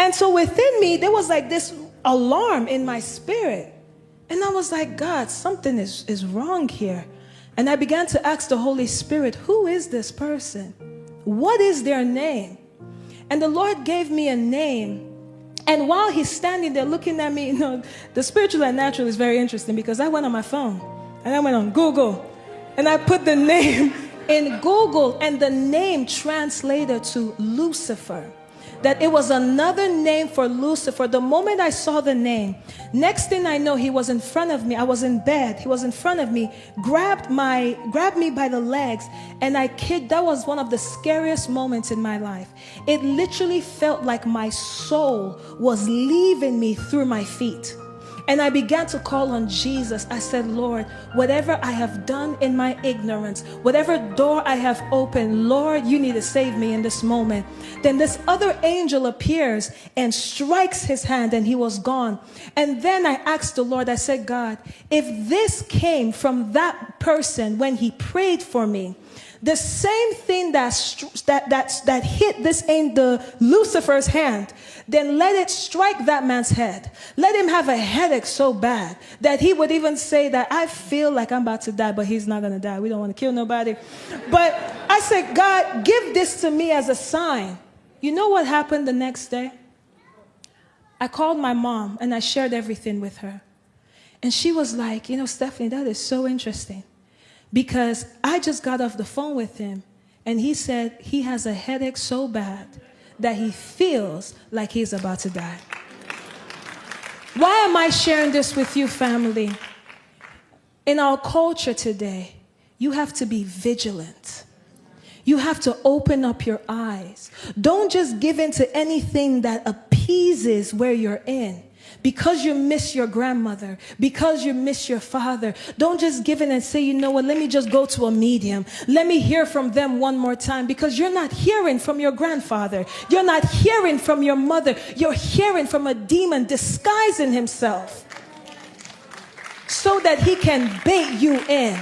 And so within me, there was like this alarm in my spirit. And I was like, God, something is wrong here. And I began to ask the Holy Spirit, who is this person? What is their name? And the Lord gave me a name. And while he's standing there looking at me, the spiritual and natural is very interesting, because I went on my phone and I went on Google and I put the name in Google, and the name translated to Lucifer. That it was another name for Lucifer. The moment I saw the name, next thing I know, he was in front of me. I was in bed. He was in front of me, grabbed me by the legs, and that was one of the scariest moments in my life. It literally felt like my soul was leaving me through my feet. And I began to call on Jesus. I said, Lord, whatever I have done in my ignorance, whatever door I have opened, Lord, you need to save me in this moment. Then this other angel appears and strikes his hand, and he was gone. And then I asked the Lord, I said, God, if this came from that person when he prayed for me, the same thing that hit the Lucifer's hand, then let it strike that man's head. Let him have a headache so bad that he would even say that I feel like I'm about to die, but he's not going to die. We don't want to kill nobody. But I said, God, give this to me as a sign. You know what happened the next day? I called my mom and I shared everything with her. And she was like, Stephanie, that is so interesting. Because I just got off the phone with him, and he said he has a headache so bad that he feels like he's about to die. Why am I sharing this with you, family? In our culture today, you have to be vigilant. You have to open up your eyes. Don't just give in to anything that appeases where you're in. Because you miss your grandmother, because you miss your father, don't just give in and say, you know what, let me just go to a medium. Let me hear from them one more time, because you're not hearing from your grandfather. You're not hearing from your mother. You're hearing from a demon disguising himself so that he can bait you in.